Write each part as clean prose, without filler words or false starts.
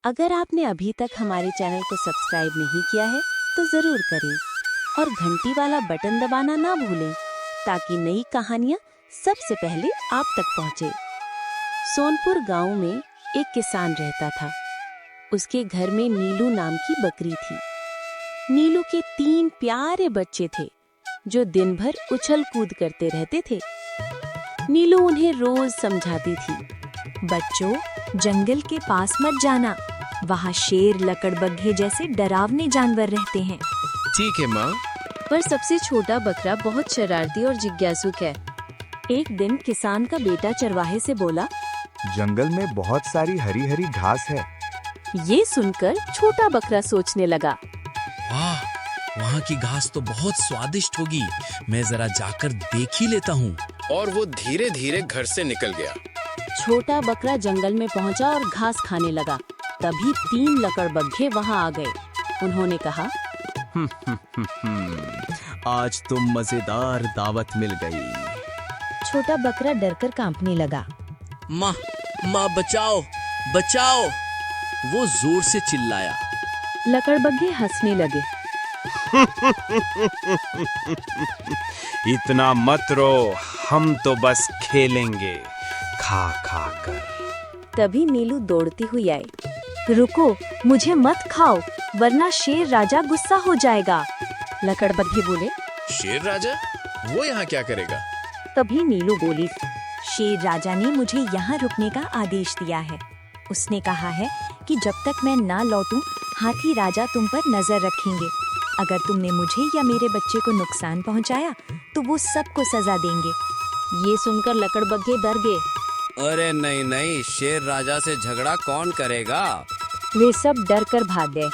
अगर आपने अभी तक हमारे चैनल को सब्सक्राइब नहीं किया है तो जरूर करें और घंटी वाला बटन दबाना ना भूलें ताकि नई कहानियाँ सबसे पहले आप तक पहुँचे। सोनपुर गांव में एक किसान रहता था। उसके घर में नीलू नाम की बकरी थी। नीलू के 3 प्यारे बच्चे थे जो दिन भर उछल कूद करते रहते थे। नीलू उन्हें रोज समझाती थी, बच्चों, जंगल के पास मत जाना, वहाँ शेर, लकड़बग्घे जैसे डरावने जानवर रहते हैं। ठीक है माँ। पर सबसे छोटा बकरा बहुत शरारती और जिज्ञासुक है। एक दिन किसान का बेटा चरवाहे से बोला, जंगल में बहुत सारी हरी हरी घास है। ये सुनकर छोटा बकरा सोचने लगा, वाह, वहाँ की घास तो बहुत स्वादिष्ट होगी, मैं जरा जाकर देख ही लेता हूँ। और वो धीरे धीरे घर से निकल गया। छोटा बकरा जंगल में पहुंचा और घास खाने लगा। तभी 3 लकड़बग्घे वहां आ गए। उन्होंने कहा, आज तो मजेदार दावत मिल गई। छोटा बकरा डरकर कांपने लगा। माँ, माँ बचाओ, बचाओ! वो जोर से चिल्लाया। लकड़बग्घे हंसने लगे। इतना मत रो, हम तो बस खेलेंगे खा खा कर। तभी नीलू दौड़ती हुई आई। रुको, मुझे मत खाओ वरना शेर राजा गुस्सा हो जाएगा। लकड़बग्घे बोले। शेर राजा? वो यहाँ क्या करेगा? तभी नीलू बोली, शेर राजा ने मुझे यहाँ रुकने का आदेश दिया है। उसने कहा है कि जब तक मैं ना लौटूं, हाथी राजा तुम पर नजर रखेंगे। अगर तुमने मुझे या मेरे बच्चे को नुकसान पहुँचाया तो वो सबको सजा देंगे। ये सुनकर लकड़बग्घे डर गए। अरे नहीं नहीं, शेर राजा से झगड़ा कौन करेगा? वे सब डर कर भाग गए।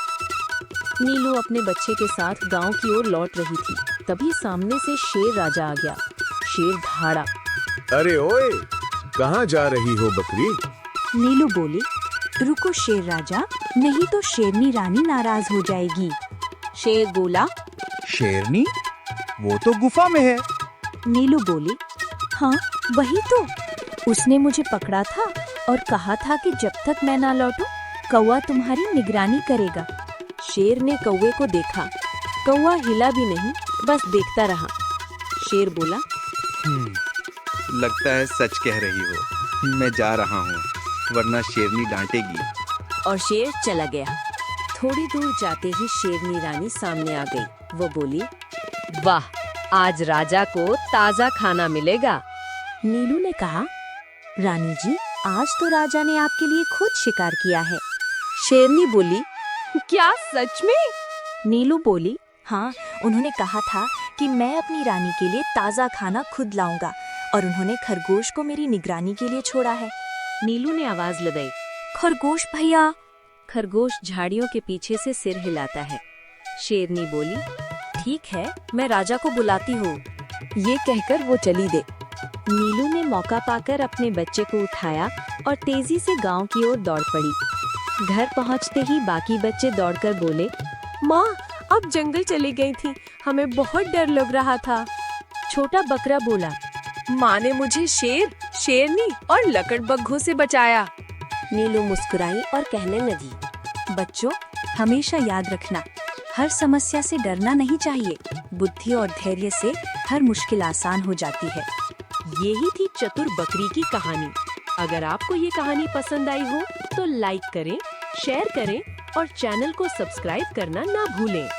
नीलू अपने बच्चे के साथ गांव की ओर लौट रही थी। तभी सामने से शेर राजा आ गया। शेर भाड़ा। अरे ओए, कहाँ जा रही हो बकरी? नीलू बोली, रुको शेर राजा, नहीं तो शेरनी रानी नाराज हो जाएगी। शेर बोला, शेरनी? वो तो गुफा में है। नीलू बोली, हाँ वही तो। उसने मुझे पकड़ा था और कहा था कि जब तक मैं ना लौटूं, कौवा तुम्हारी निगरानी करेगा। शेर ने कौवे को देखा। कौवा हिला भी नहीं, बस देखता रहा। शेर बोला, लगता है सच कह रही हो, मैं जा रहा हूँ, वरना शेरनी डांटेगी। और शेर चला गया। थोड़ी दूर जाते ही शेरनी रानी सामने आ गई। वो बोली, वाह, आज राजा को ताजा खाना मिलेगा। नीलू ने कहा, रानी जी, आज तो राजा ने आपके लिए खुद शिकार किया है। शेरनी बोली, क्या सच में? नीलू बोली, हाँ, उन्होंने कहा था कि मैं अपनी रानी के लिए ताज़ा खाना खुद लाऊंगा और उन्होंने खरगोश को मेरी निगरानी के लिए छोड़ा है। नीलू ने आवाज लगाई, खरगोश भैया। खरगोश झाड़ियों के पीछे से सिर हिलाता है। शेरनी बोली, ठीक है, मैं राजा को बुलाती हूँ। ये कहकर वो चली गई। नीलू ने मौका पाकर अपने बच्चे को उठाया और तेजी से गांव की ओर दौड़ पड़ी। घर पहुंचते ही बाकी बच्चे दौड़कर बोले, माँ, अब जंगल चली गई थी, हमें बहुत डर लग रहा था। छोटा बकरा बोला, माँ ने मुझे शेर, शेरनी और लकड़बग्घों से बचाया। नीलू मुस्कुराई और कहने लगी, बच्चों, हमेशा याद रखना, हर समस्या से डरना नहीं चाहिए। बुद्धि और धैर्य से हर मुश्किल आसान हो जाती है। यही थी चतुर बकरी की कहानी। अगर आपको ये कहानी पसंद आई हो तो लाइक करें, शेयर करें और चैनल को सब्सक्राइब करना ना भूलें।